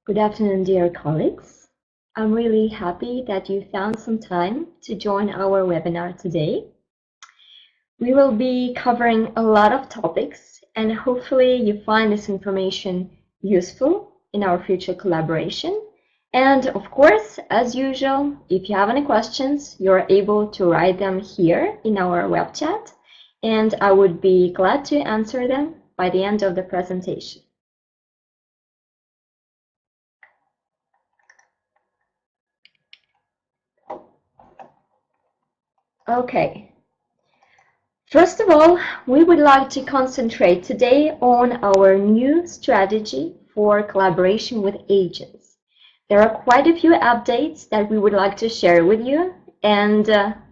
Good afternoon, dear colleagues. I'm really happy that you found some time to join our webinar today. We will be covering a lot of topics, and hopefully you find this information useful in our future collaboration. And of course, as usual, if you have any questions, you're able to write them here in our web chat, and I would be glad to answer them by the end of the presentation. Okay. First of all, we would like to concentrate today on our new strategy for collaboration with agents. There are quite a few updates that we would like to share with you, and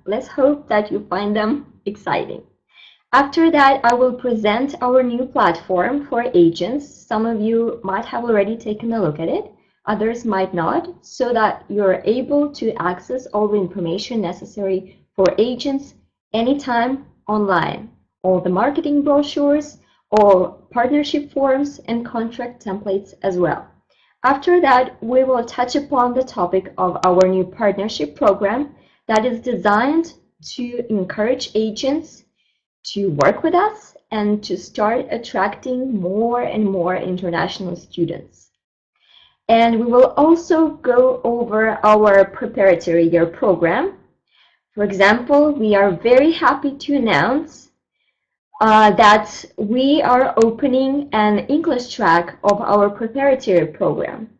let's hope that you find them exciting. After that, I will present our new platform for agents. Some of you might have already taken a look at it, others might not, so that you're able to access all the information necessary for agents anytime online. All the marketing brochures, all partnership forms, and contract templates as well. After that, we will touch upon the topic of our new partnership program that is designed to encourage agents to work with us and to start attracting more and more international students. And we will also go over our preparatory year program. For example, we are very happy to announce that we are opening an English track of our preparatory program.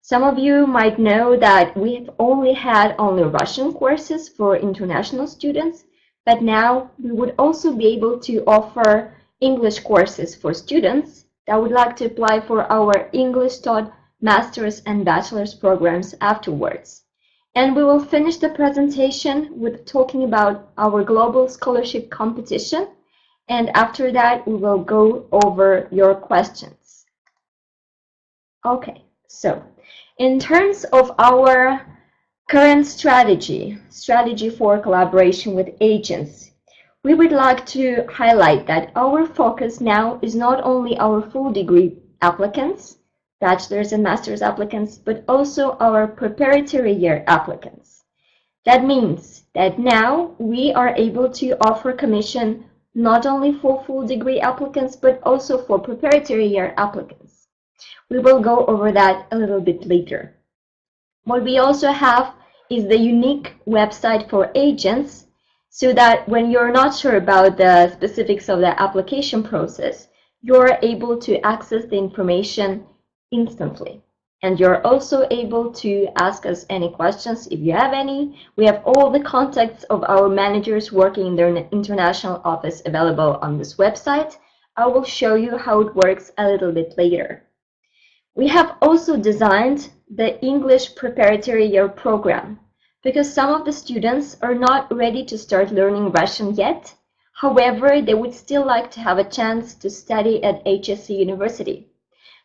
Some of you might know that we have only had Russian courses for international students, but now we would also be able to offer English courses for students that would like to apply for our English taught master's and bachelor's programs afterwards. And we will finish the presentation with talking about our global scholarship competition. And after that, we will go over your questions. Okay, so in terms of our current strategy for collaboration with agents, we would like to highlight that our focus now is not only our full degree applicants, bachelor's and master's applicants, but also our preparatory year applicants. That means that now we are able to offer commission not only for full degree applicants, but also for preparatory year applicants. We will go over that a little bit later. What we also have is the unique website for agents, so that when you're not sure about the specifics of the application process, you're able to access the information instantly. And you're also able to ask us any questions if you have any. We have all the contacts of our managers working in their international office available on this website. I will show you how it works a little bit later. We have also designed the English Preparatory Year program because some of the students are not ready to start learning Russian yet. However, they would still like to have a chance to study at HSE University.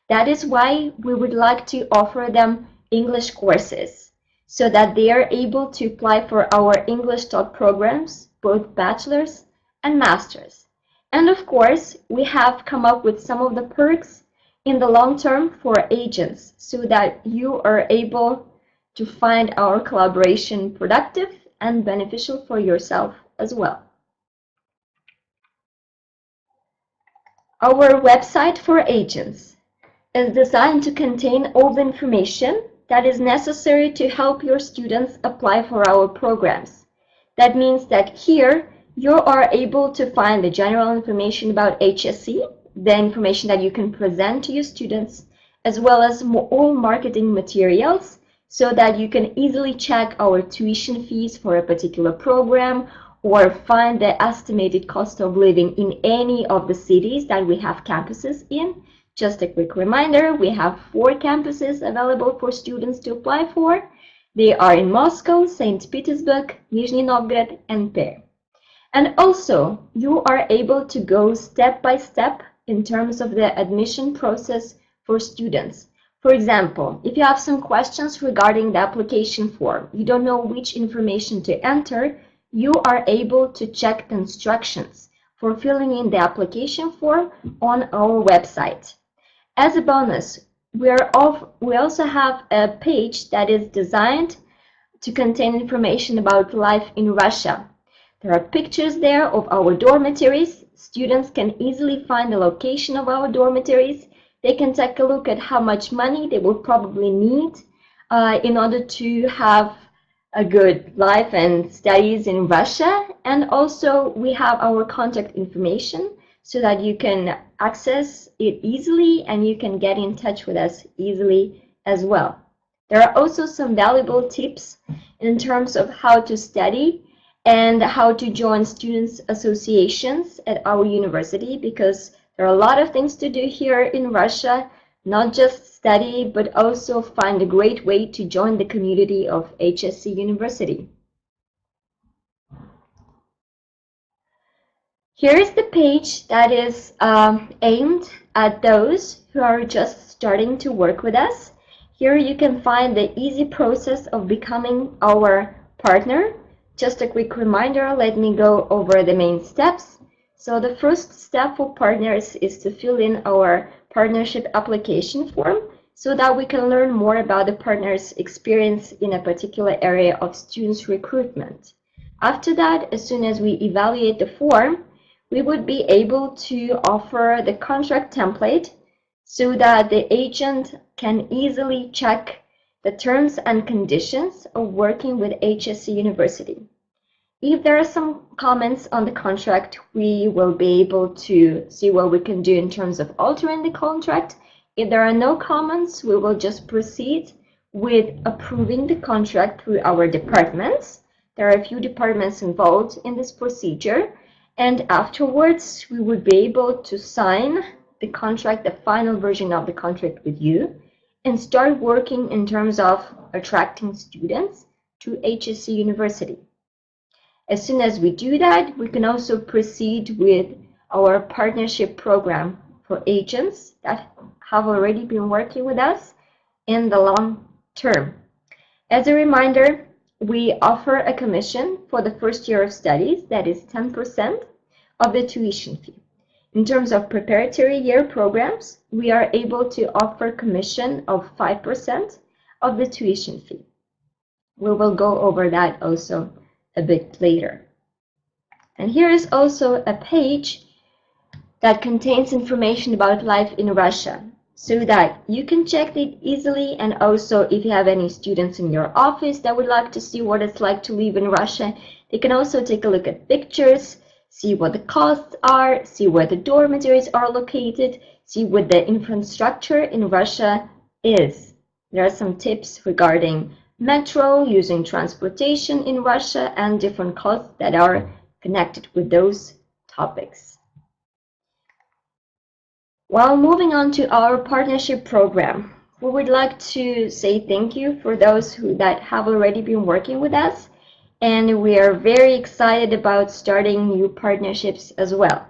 That is why we would like to offer them English courses so that they are able to apply for our English taught programs, both bachelor's and master's. And of course, we have come up with some of the perks in the long term for agents so that you are able to find our collaboration productive and beneficial for yourself as well. Our website for agents is designed to contain all the information that is necessary to help your students apply for our programs. That means that here you are able to find the general information about HSE, the information that you can present to your students, as well as all marketing materials so that you can easily check our tuition fees for a particular program or find the estimated cost of living in any of the cities that we have campuses in. Just a quick reminder, we have 4 campuses available for students to apply for. They are in Moscow, St. Petersburg, Nizhny Novgorod, and Perm. And also, you are able to go step by step in terms of the admission process for students. For example, if you have some questions regarding the application form, you don't know which information to enter, you are able to check the instructions for filling in the application form on our website. As a bonus, we also have a page that is designed to contain information about life in Russia. There are pictures there of our dormitories. Students can easily find the location of our dormitories. They can take a look at how much money they will probably need in order to have a good life and studies in Russia. And also we have our contact information so that you can access it easily and you can get in touch with us easily as well. There are also some valuable tips in terms of how to study and how to join students associations at our university, because there are a lot of things to do here in Russia, not just study, but also find a great way to join the community of HSE University. Here is the page that is aimed at those who are just starting to work with us. Here you can find the easy process of becoming our partner. Just a quick reminder, let me go over the main steps. So the first step for partners is to fill in our partnership application form so that we can learn more about the partner's experience in a particular area of students' recruitment. After that, as soon as we evaluate the form, we would be able to offer the contract template so that the agent can easily check the terms and conditions of working with HSE University. If there are some comments on the contract, we will be able to see what we can do in terms of altering the contract. If there are no comments, we will just proceed with approving the contract through our departments. There are a few departments involved in this procedure. And afterwards, we would be able to sign the contract, the final version of the contract with you, and start working in terms of attracting students to HSE University. As soon as we do that, we can also proceed with our partnership program for agents that have already been working with us in the long term. As a reminder, we offer a commission for the first year of studies that is 10% of the tuition fee. In terms of preparatory year programs, we are able to offer commission of 5% of the tuition fee. We will go over that also a bit later. And here is also a page that contains information about life in Russia, so that you can check it easily. And also, if you have any students in your office that would like to see what it's like to live in Russia, they can also take a look at pictures, see what the costs are, see where the dormitories are located, see what the infrastructure in Russia is. There are some tips regarding metro, using transportation in Russia, and different costs that are connected with those topics. While moving on to our partnership program, we would like to say thank you for those that have already been working with us, and we are very excited about starting new partnerships as well.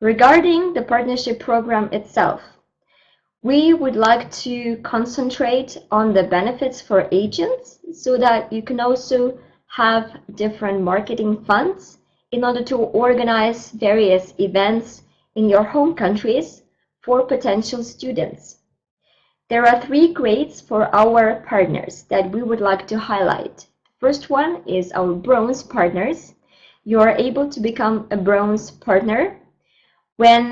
Regarding the partnership program itself, we would like to concentrate on the benefits for agents so that you can also have different marketing funds in order to organize various events in your home countries for potential students. There are 3 grades for our partners that we would like to highlight. First one is our bronze partners. You are able to become a bronze partner when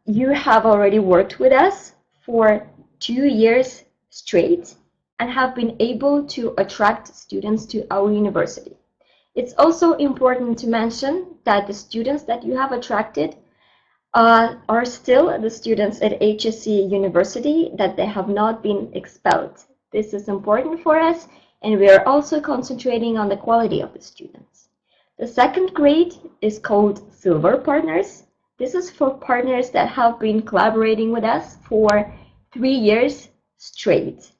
you have already worked with us for 2 years straight and have been able to attract students to our university. It's also important to mention that the students that you have attracted are still the students at HSE University, that they have not been expelled. This is important for us, and we are also concentrating on the quality of the students. The second grade is called Silver Partners. This is for partners that have been collaborating with us for 3 years straight,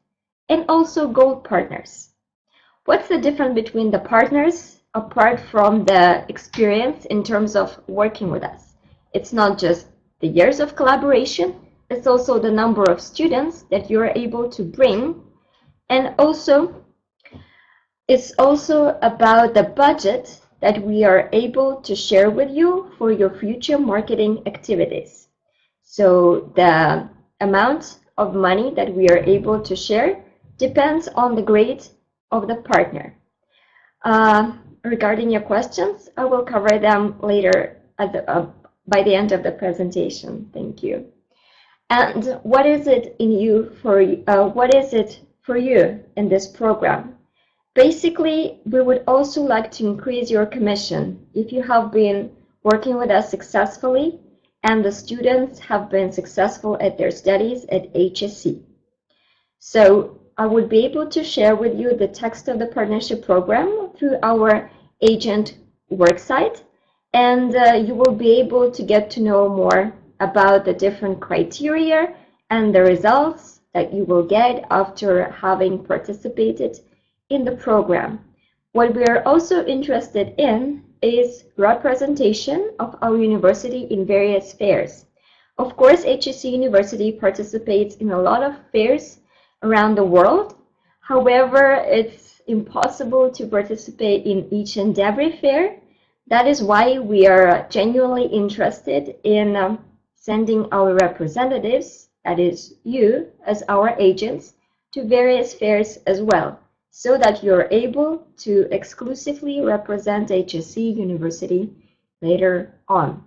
and also Gold Partners. What's the difference between the partners apart from the experience in terms of working with us? It's not just the years of collaboration, it's also the number of students that you're able to bring, and also it's also about the budget that we are able to share with you for your future marketing activities. So the amount of money that we are able to share depends on the grade of the partner. Regarding your questions, I will cover them later by the end of the presentation. Thank you. And what is it for you in this program? Basically, we would also like to increase your commission if you have been working with us successfully and the students have been successful at their studies at HSE. So I would be able to share with you the text of the partnership program through our agent worksite, and you will be able to get to know more about the different criteria and the results that you will get after having participated in the program. What we are also interested in is representation of our university in various fairs. Of course, HSE University participates in a lot of fairs around the world. However, it's impossible to participate in each and every fair. That is why we are genuinely interested in sending our representatives, that is you as our agents, to various fairs as well, so that you're able to exclusively represent HSE University later on.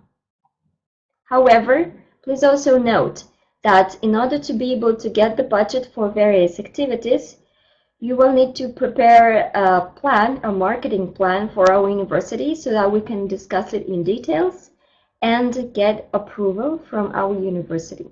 However, please also note that in order to be able to get the budget for various activities, you will need to prepare a marketing plan for our university so that we can discuss it in details and get approval from our university.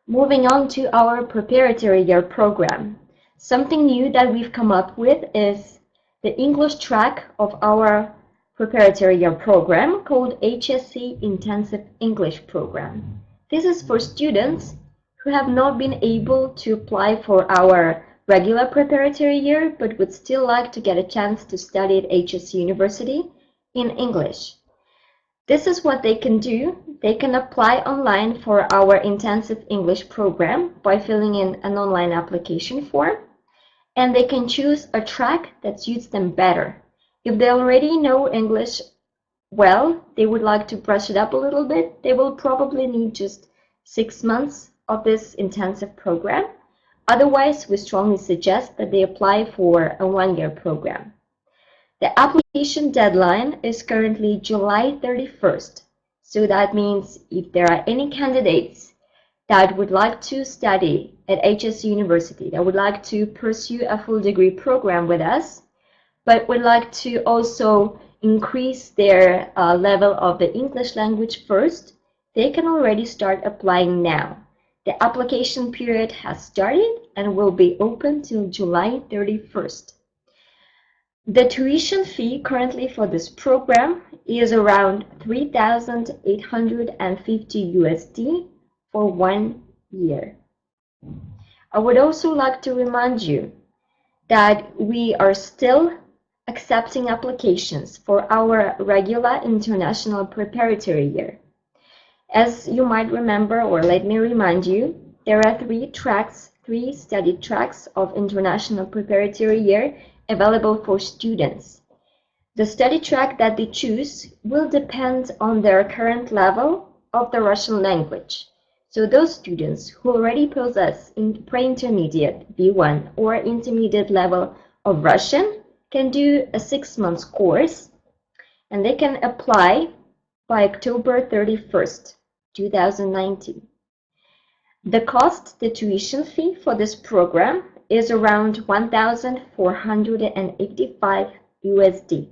Moving on to our preparatory year program. Something new that we've come up with is the English track of our preparatory year program called HSE Intensive English Program. This is for students who have not been able to apply for our regular preparatory year but would still like to get a chance to study at HSE University in English. This is what they can do. They can apply online for our intensive English program by filling in an online application form, and they can choose a track that suits them better. If they already know English well, they would like to brush it up a little bit, they will probably need just 6 months of this intensive program. Otherwise, we strongly suggest that they apply for a 1-year program. The application deadline is currently July 31st. So that means if there are any candidates that would like to study at HSE University, that would like to pursue a full degree program with us, but would like to also increase their level of the English language first, they can already start applying now. The application period has started and will be open till July 31st. The tuition fee currently for this program is around 3,850 USD for 1 year. I would also like to remind you that we are still accepting applications for our regular international preparatory year. As you might remember, or let me remind you, there are three study tracks of international preparatory year available for students. The study track that they choose will depend on their current level of the Russian language. So those students who already possess pre-intermediate B1 or intermediate level of Russian can do a 6-month course, and they can apply by October 31st, 2019. The tuition fee for this program is around 1,485 USD.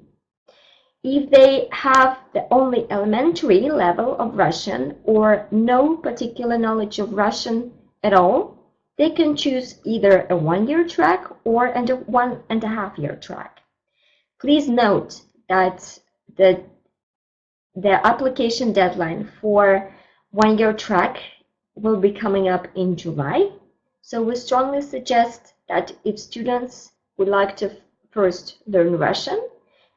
If they have the only elementary level of Russian or no particular knowledge of Russian at all, they can choose either a 1-year track or a 1.5-year track. Please note that the application deadline for 1-year track will be coming up in July. So we strongly suggest that if students would like to first learn Russian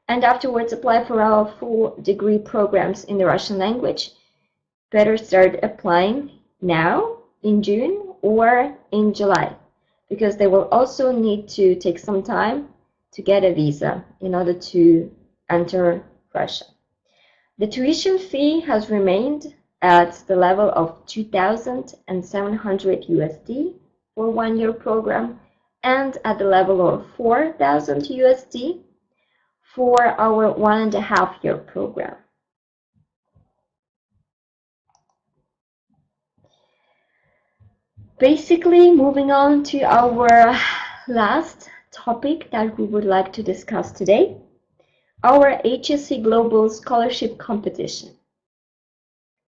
and afterwards apply for our full degree programs in the Russian language, better start applying now in June or in July, because they will also need to take some time to get a visa in order to enter Russia. The tuition fee has remained at the level of 2,700 USD for 1 year program, and at the level of 4,000 USD for our 1.5 year program. Basically, moving on to our last topic that we would like to discuss today, our HSE Global Scholarship Competition.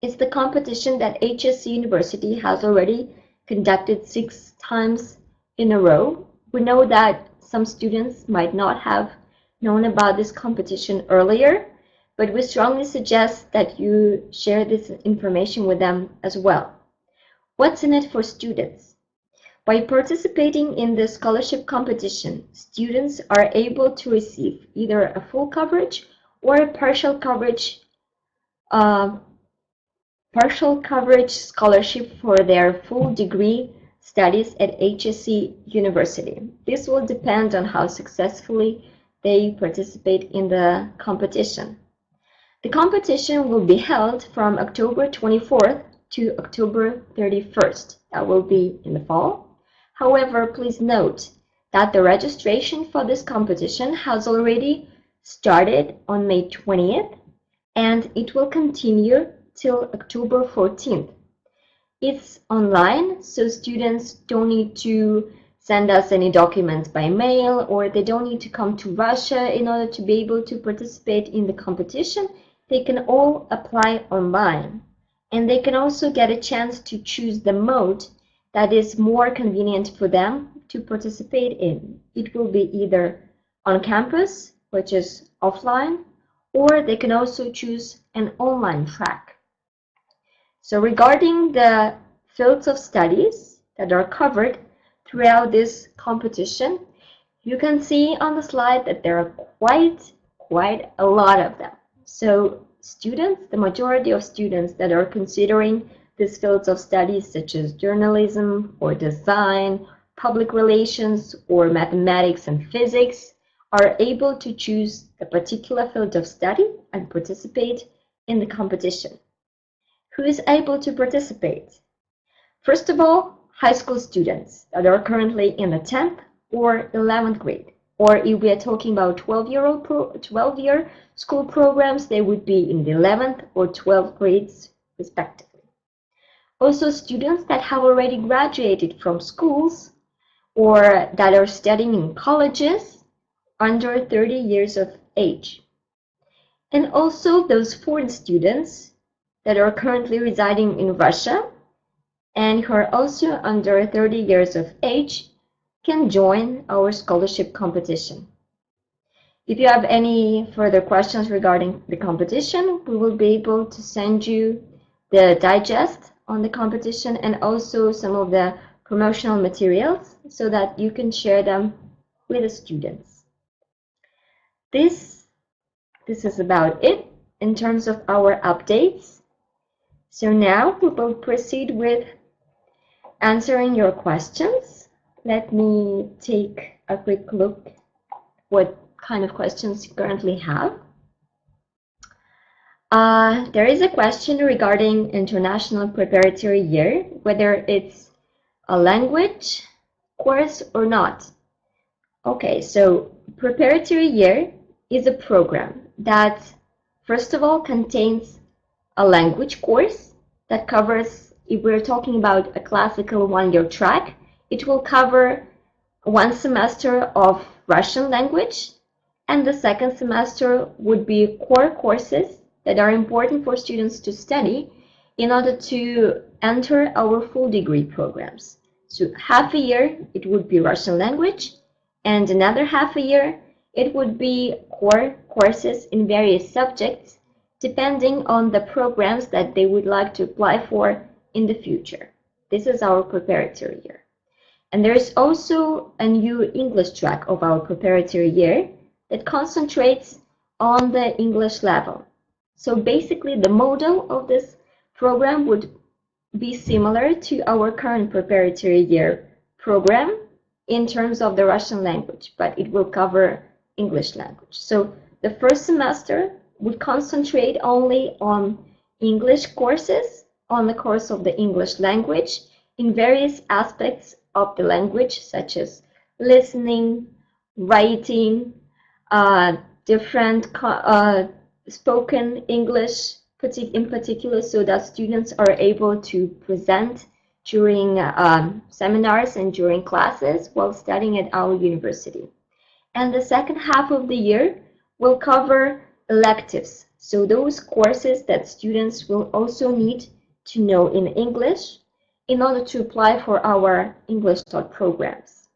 It's the competition that HSE University has already conducted 6 times in a row. We know that some students might not have known about this competition earlier, but we strongly suggest that you share this information with them as well. What's in it for students? By participating in the scholarship competition, students are able to receive either a full coverage or a partial coverage scholarship for their full degree studies at HSE University. This will depend on how successfully they participate in the competition. The competition will be held from October 24th to October 31st. That will be in the fall. However, please note that the registration for this competition has already started on May 20th, and it will continue till October 14th. It's online, so students don't need to send us any documents by mail, or they don't need to come to Russia in order to be able to participate in the competition. They can all apply online, and they can also get a chance to choose the mode that is more convenient for them to participate in. It will be either on campus, which is offline, or they can also choose an online track. So regarding the fields of studies that are covered throughout this competition, you can see on the slide that there are quite a lot of them. So students, the majority of students that are considering these fields of studies such as journalism or design, public relations, or mathematics and physics are able to choose a particular field of study and participate in the competition. Who is able to participate? First of all, high school students that are currently in the 10th or 11th grade. Or if we are talking about 12-year school programs, they would be in the 11th or 12th grades respectively. Also, students that have already graduated from schools or that are studying in colleges under 30 years of age. And also those foreign students that are currently residing in Russia and who are also under 30 years of age can join our scholarship competition. If you have any further questions regarding the competition, we will be able to send you the digest on the competition and also some of the promotional materials so that you can share them with the students. This is about it in terms of our updates. So now we will proceed with answering your questions. Let me take a quick look what kind of questions you currently have. There is a question regarding international preparatory year, whether it's a language course or not. Okay, so preparatory year is a program that, first of all, contains a language course that covers, if we're talking about a classical 1-year track, it will cover 1 semester of Russian language, and the second semester would be core courses that are important for students to study in order to enter our full degree programs. So half a year it would be Russian language, and another half a year it would be core courses in various subjects depending on the programs that they would like to apply for in the future. This is our preparatory year. And there is also a new English track of our preparatory year that concentrates on the English level. So basically the model of this program would be similar to our current preparatory year program in terms of the Russian language, but it will cover English language. So the first semester would concentrate only on English courses on the course of the English language in various aspects of the language, such as listening, writing, different spoken English in particular, so that students are able to present during seminars and during classes while studying at our university. And the second half of the year will cover electives, so those courses that students will also need to know in English in order to apply for our English taught programs.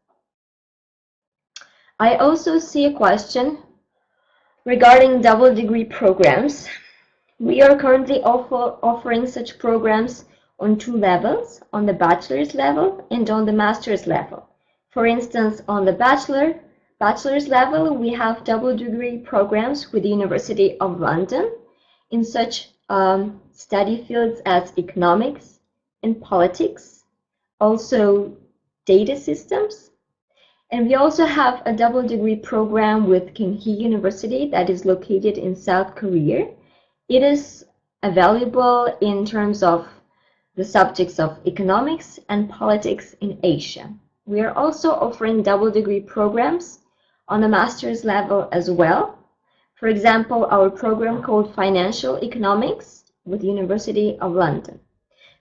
I also see a question regarding double degree programs. We are currently offering such programs on two levels, on the bachelor's level and on the master's level. For instance, on the bachelor's level, we have double degree programs with the University of London in such study fields as economics and politics, also data systems. And we also have a double degree program with Kyunghee University that is located in South Korea. It is available in terms of the subjects of economics and politics in Asia. We are also offering double degree programs on a master's level as well. For example, our program called Financial Economics with the University of London.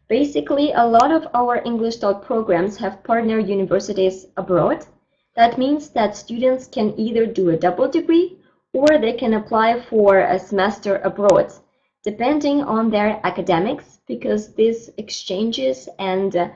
Basically, a lot of our English taught programs have partner universities abroad. That means that students can either do a double degree or they can apply for a semester abroad, depending on their academics, because these exchanges and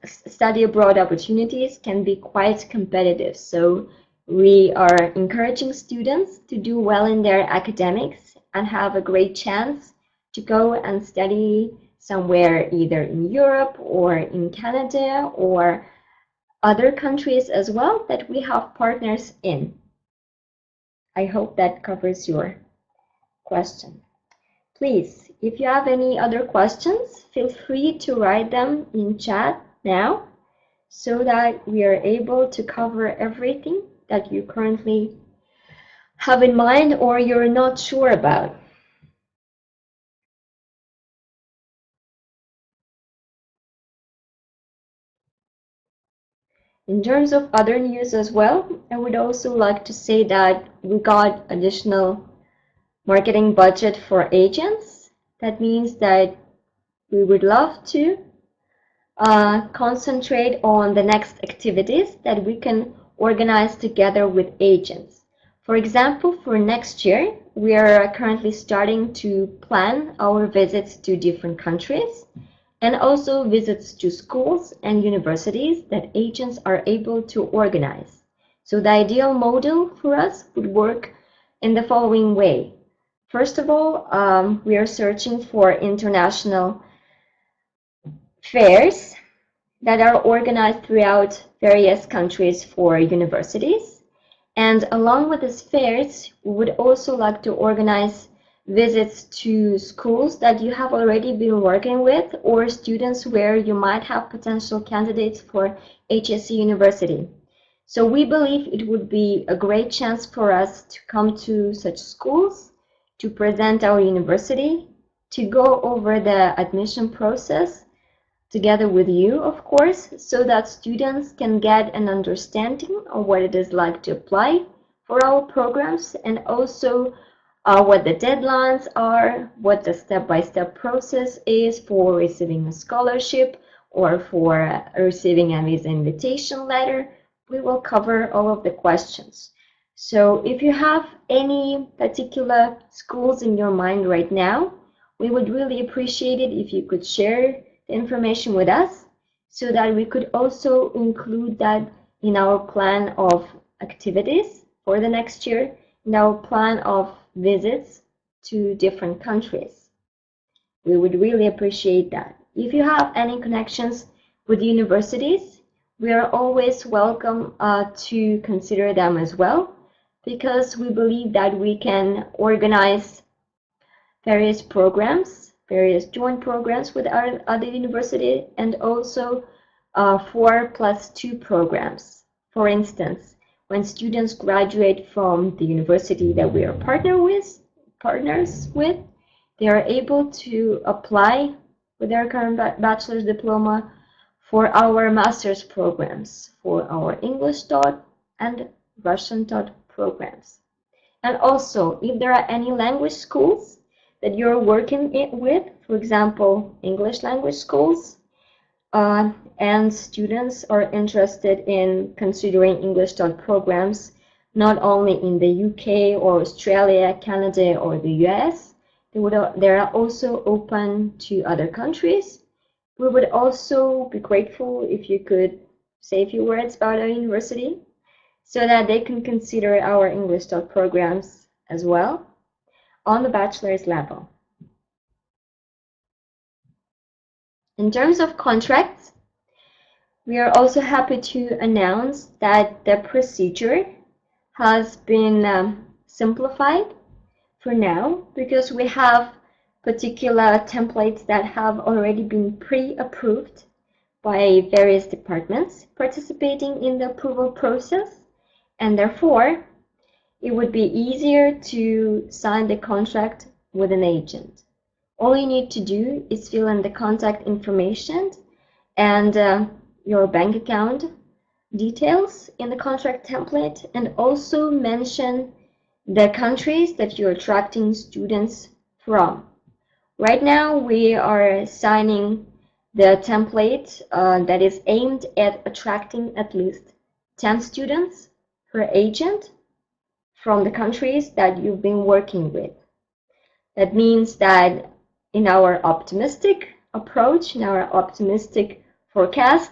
study abroad opportunities can be quite competitive. So we are encouraging students to do well in their academics and have a great chance to go and study somewhere either in Europe or in Canada or other countries as well that we have partners in. I hope that covers your question. Please, if you have any other questions, feel free to write them in chat now so that we are able to cover everything that you currently have in mind or you're not sure about. In terms of other news as well, I would also like to say that we got additional marketing budget for agents. That means that we would love to concentrate on the next activities that we can organize together with agents. For example, for next year, we are currently starting to plan our visits to different countries and also visits to schools and universities that agents are able to organize. So the ideal model for us would work in the following way. First of all, we are searching for international fairs that are organized throughout various countries for universities. And along with these fairs, we would also like to organize visits to schools that you have already been working with or students where you might have potential candidates for HSE University. So we believe it would be a great chance for us to come to such schools, to present our university, to go over the admission process together with you, of course, so that students can get an understanding of what it is like to apply for our programs and also what the deadlines are, what the step-by-step process is for receiving a scholarship or for receiving a visa invitation letter. We will cover all of the questions. So if you have any particular schools in your mind right now, we would really appreciate it if you could share the information with us so that we could also include that in our plan of activities for the next year, in our plan of visits to different countries. We would really appreciate that. If you have any connections with universities, we are always welcome to consider them as well, because we believe that we can organize various programs, various joint programs with our other university, and also 4+2 programs. For instance, when students graduate from the university that we are partners with, they are able to apply with their current bachelor's diploma for our master's programs, for our English taught and Russian taught programs. And also, if there are any language schools that you're working with, for example, English language schools, and students are interested in considering English taught programs not only in the UK or Australia, Canada, or the US, they are also open to other countries. We would also be grateful if you could say a few words about our university so that they can consider our English taught programs as well on the bachelor's level. In terms of contracts, we are also happy to announce that the procedure has been simplified for now, because we have particular templates that have already been pre-approved by various departments participating in the approval process, and therefore it would be easier to sign the contract with an agent. All you need to do is fill in the contact information and your bank account details in the contract template, and also mention the countries that you're attracting students from. Right now, we are signing the template that is aimed at attracting at least 10 students per agent from the countries that you've been working with. That means that in our optimistic approach, in our optimistic forecast,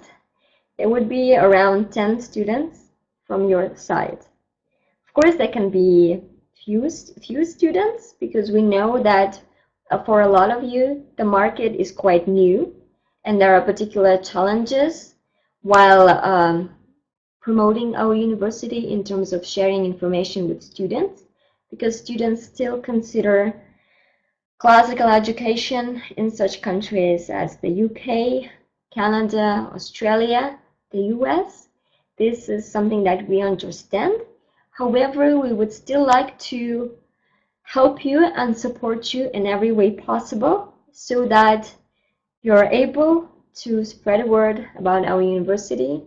it would be around 10 students from your side. Of course, there can be few students, because we know that for a lot of you, the market is quite new and there are particular challenges while promoting our university in terms of sharing information with students, because students still consider classical education in such countries as the UK, Canada, Australia, the US. This is something that we understand. However, we would still like to help you and support you in every way possible so that you're able to spread the word about our university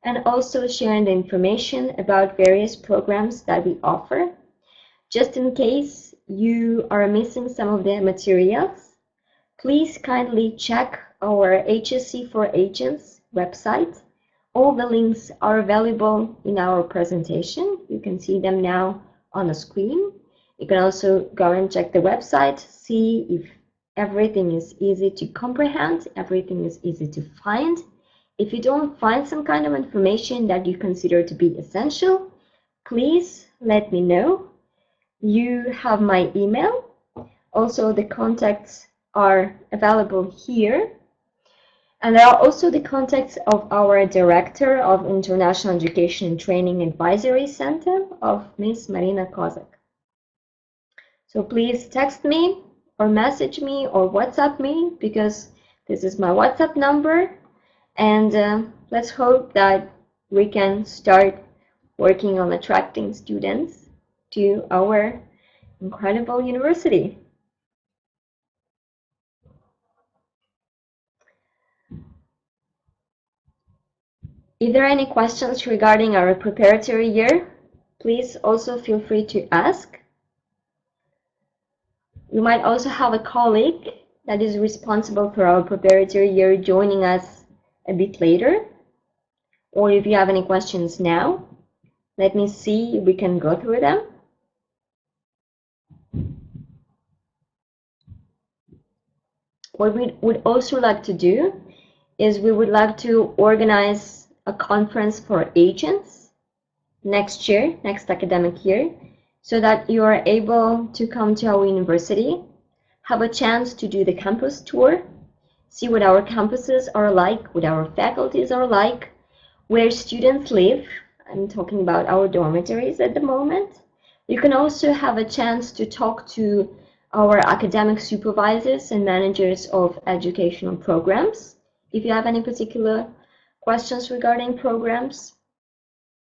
and also sharing the information about various programs that we offer. Just in case you are missing some of the materials, please kindly check our HSE for Agents website. All the links are available in our presentation. You can see them now on the screen. You can also go and check the website, see if everything is easy to comprehend, everything is easy to find. If you don't find some kind of information that you consider to be essential, please let me know. You have my email. Also, the contacts are available here. And there are also the contacts of our Director of International Education and Training Advisory Center of Ms. Marina Kozak. So please text me or message me or WhatsApp me, because this is my WhatsApp number. And let's hope that we can start working on attracting students to our incredible university. If there are any questions regarding our preparatory year, please also feel free to ask. You might also have a colleague that is responsible for our preparatory year joining us a bit later. Or if you have any questions now, let me see if we can go through them. What we would also like to do is we would like to organize a conference for agents next year, next academic year, so that you are able to come to our university, have a chance to do the campus tour, see what our campuses are like, what our faculties are like, where students live. I'm talking about our dormitories at the moment. You can also have a chance to talk to our academic supervisors and managers of educational programs if you have any particular questions regarding programs.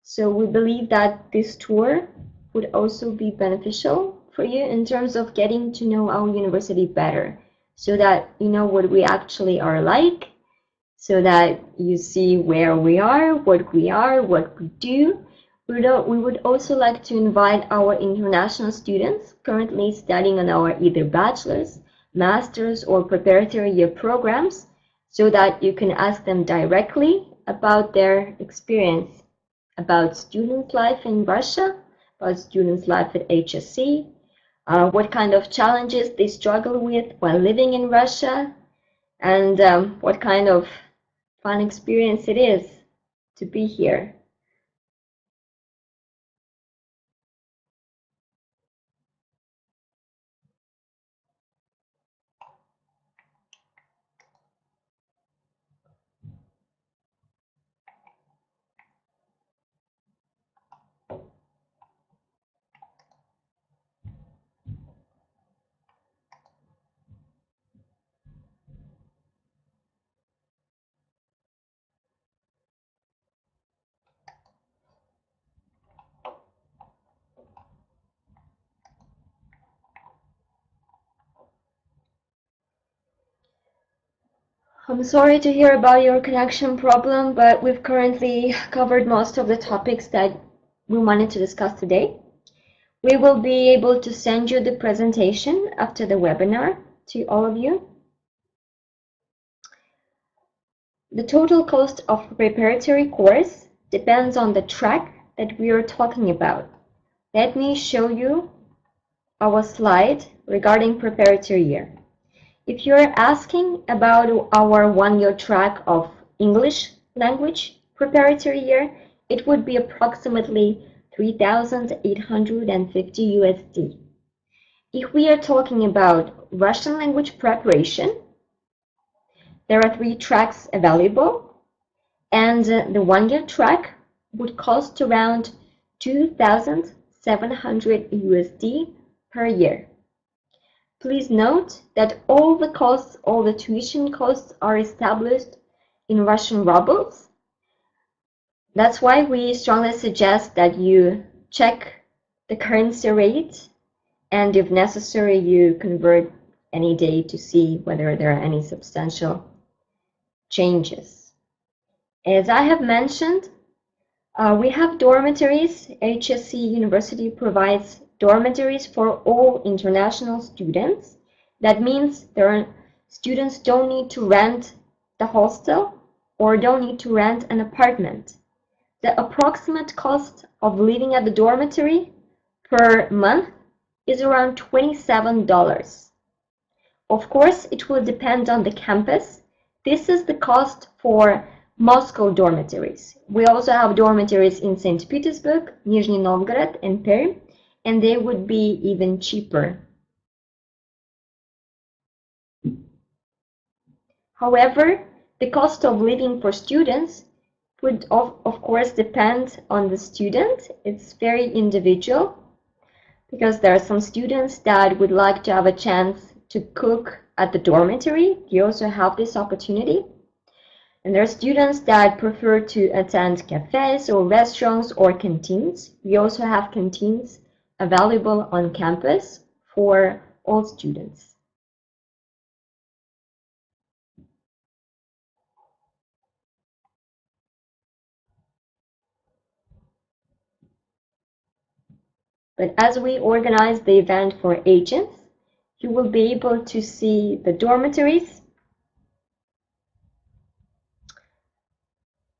So we believe that this tour would also be beneficial for you in terms of getting to know our university better, so that you know what we actually are like, so that you see where we are, what we do. We would also like to invite our international students currently studying on our either bachelor's, master's, or preparatory year programs, so that you can ask them directly about their experience, about student life in Russia, about students' life at HSE, what kind of challenges they struggle with while living in Russia, and what kind of fun experience it is to be here. I'm sorry to hear about your connection problem, but we've currently covered most of the topics that we wanted to discuss today. We will be able to send you the presentation after the webinar to all of you. The total cost of a preparatory course depends on the track that we are talking about. Let me show you our slide regarding preparatory year. If you're asking about our one-year track of English language preparatory year, it would be approximately 3,850 USD. If we are talking about Russian language preparation, there are 3 tracks available, and the one-year track would cost around 2,700 USD per year. Please note that all the costs, all the tuition costs are established in Russian rubles. That's why we strongly suggest that you check the currency rate, and if necessary, you convert any day to see whether there are any substantial changes. As I have mentioned, we have dormitories. HSE University provides dormitories for all international students. That means students don't need to rent the hostel or don't need to rent an apartment. The approximate cost of living at the dormitory per month is around $27. Of course, it will depend on the campus. This is the cost for Moscow dormitories. We also have dormitories in St. Petersburg, Nizhny Novgorod, and Perm, and they would be even cheaper. However, the cost of living for students would of course depend on the student. It's very individual, because there are some students that would like to have a chance to cook at the dormitory. You also have this opportunity. And there are students that prefer to attend cafes or restaurants or canteens. We also have canteens available on campus for all students. But as we organize the event for agents, you will be able to see the dormitories.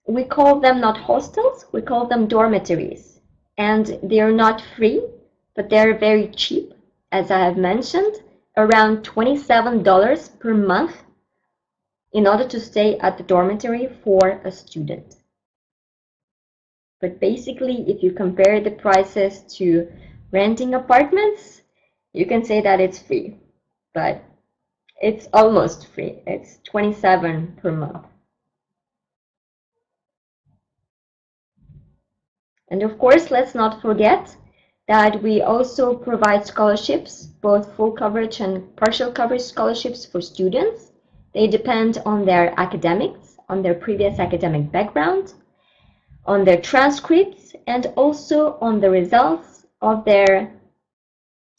We call them not hostels, we call them dormitories. And they're not free, but they're very cheap, as I have mentioned, around $27 per month in order to stay at the dormitory for a student. But basically, if you compare the prices to renting apartments, you can say that it's free, but it's almost free. It's $27 per month. And of course, let's not forget that we also provide scholarships, both full coverage and partial coverage scholarships for students. They depend on their academics, on their previous academic background, on their transcripts, and also on the results of their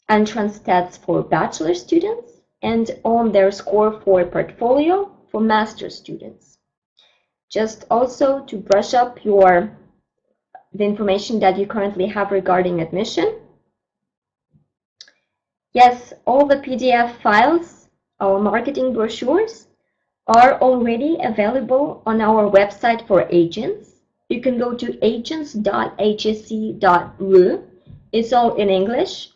entrance tests for bachelor students, and on their score for portfolio for master students. Just also to brush up the information that you currently have regarding admission. Yes, all the PDF files, our marketing brochures, are already available on our website for agents. You can go to agents.hsc.ru. It's all in English.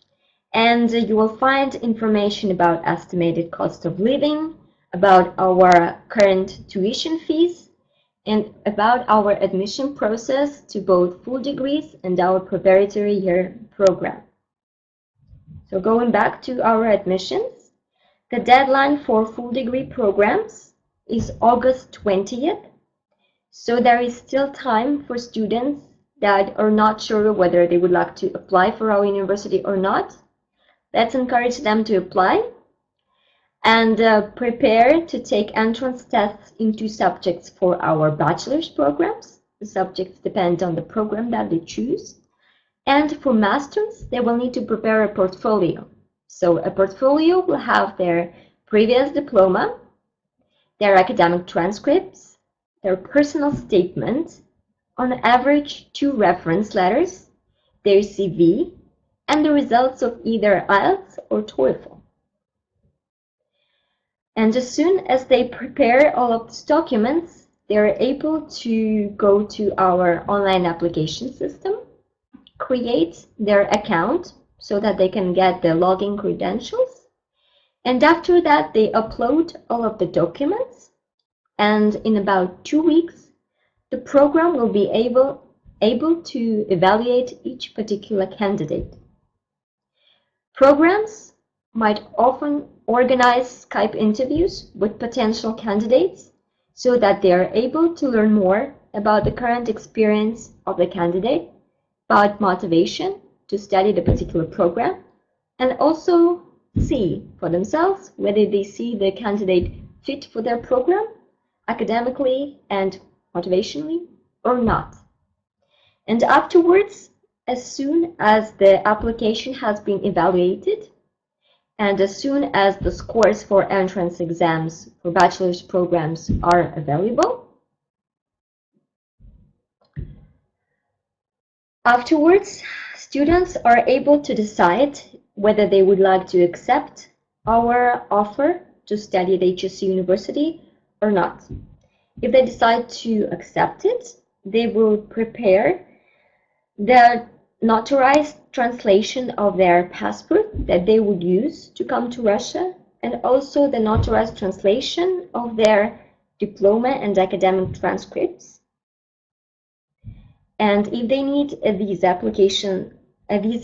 And you will find information about estimated cost of living, about our current tuition fees, and about our admission process to both full degrees and our preparatory year program. So going back to our admissions, the deadline for full degree programs is August 20th. So there is still time for students that are not sure whether they would like to apply for our university or not. Let's encourage them to apply and prepare to take entrance tests in 2 subjects for our bachelor's programs. The subjects depend on the program that they choose. And for masters, they will need to prepare a portfolio. So a portfolio will have their previous diploma, their academic transcripts, their personal statement, on average 2 reference letters, their CV, and the results of either IELTS or TOEFL. And as soon as they prepare all of these documents, they're able to go to our online application system, create their account so that they can get the login credentials. And after that, they upload all of the documents. And in about 2 weeks, the program will be able to evaluate each particular candidate. Programs might often organize Skype interviews with potential candidates so that they are able to learn more about the current experience of the candidate, about motivation to study the particular program, and also see for themselves whether they see the candidate fit for their program academically and motivationally or not. And afterwards, as soon as the application has been evaluated and as soon as the scores for entrance exams for bachelor's programs are available, afterwards, students are able to decide whether they would like to accept our offer to study at HSE University or not. If they decide to accept it, they will prepare the notarized translation of their passport that they would use to come to Russia, and also the notarized translation of their diploma and academic transcripts. And if they need a visa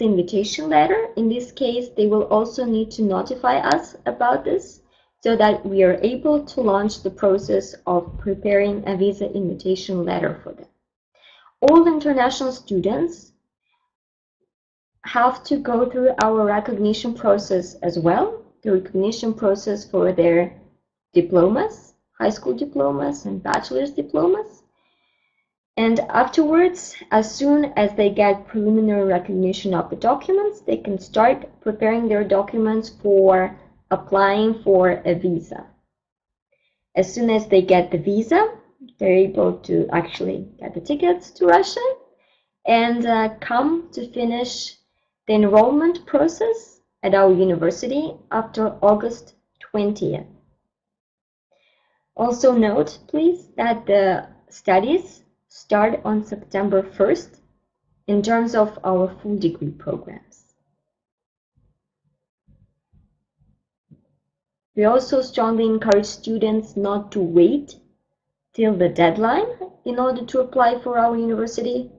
invitation letter, in this case, they will also need to notify us about this so that we are able to launch the process of preparing a visa invitation letter for them. All international students have to go through our recognition process as well, the recognition process for their diplomas, high school diplomas and bachelor's diplomas. And afterwards, as soon as they get preliminary recognition of the documents, they can start preparing their documents for applying for a visa. As soon as they get the visa, they're able to actually get the tickets to Russia and come to finish the enrollment process at our university after August 20th. Also note, please, that the studies start on September 1st in terms of our full degree programs. We also strongly encourage students not to wait till the deadline in order to apply for our university,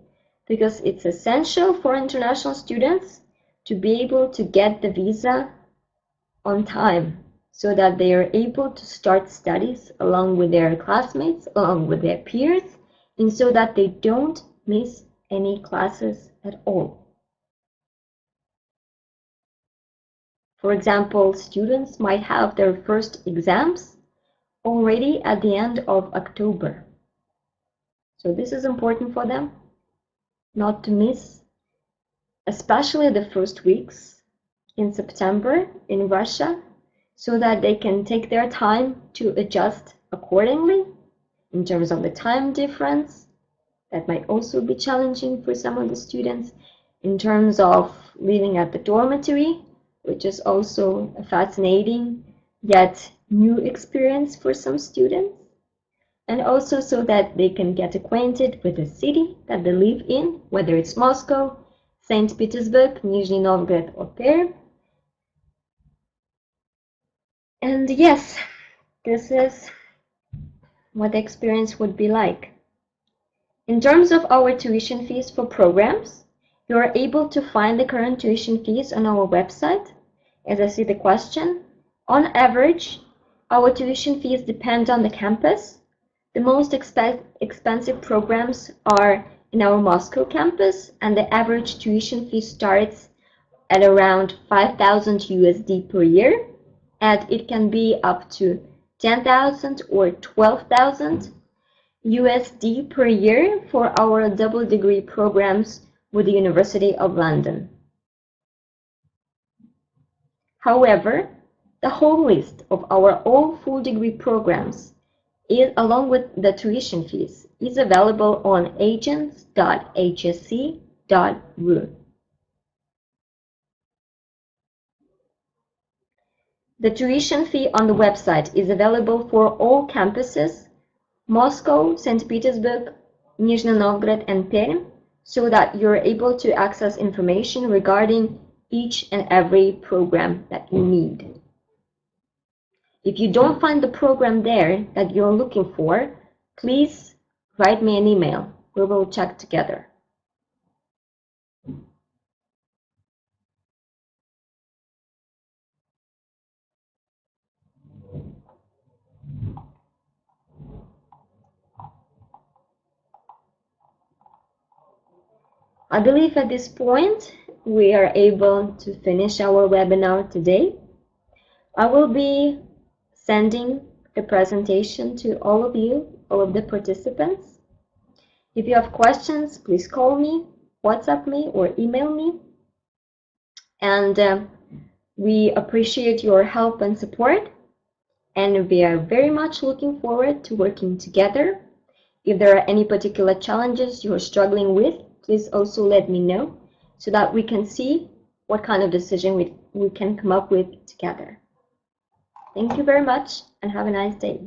because it's essential for international students to be able to get the visa on time so that they are able to start studies along with their classmates, along with their peers, and so that they don't miss any classes at all. For example, students might have their first exams already at the end of October. So this is important for them, not to miss, especially the first weeks in September in Russia so that they can take their time to adjust accordingly in terms of the time difference. That might also be challenging for some of the students in terms of living at the dormitory, which is also a fascinating yet new experience for some students. And also so that they can get acquainted with the city that they live in, whether it's Moscow, St. Petersburg, Nizhny Novgorod, or Perm. And yes, this is what the experience would be like. In terms of our tuition fees for programs, you are able to find the current tuition fees on our website. As I see the question, on average, our tuition fees depend on the campus. The most expensive programs are in our Moscow campus, and the average tuition fee starts at around 5,000 USD per year, and it can be up to 10,000 or 12,000 USD per year for our double degree programs with the University of London. However, the whole list of our all full degree programs, along with the tuition fees, is available on agents.hsc.ru. The tuition fee on the website is available for all campuses, Moscow, St. Petersburg, Nizhny Novgorod, and Perm, so that you're able to access information regarding each and every program that you need. If you don't find the program there that you're looking for, please write me an email. We will check together. I believe at this point we are able to finish our webinar today. I will be sending the presentation to all of you, all of the participants. If you have questions, please call me, WhatsApp me, or email me. And we appreciate your help and support. And we are very much looking forward to working together. If there are any particular challenges you are struggling with, please also let me know so that we can see what kind of decision we can come up with together. Thank you very much and have a nice day.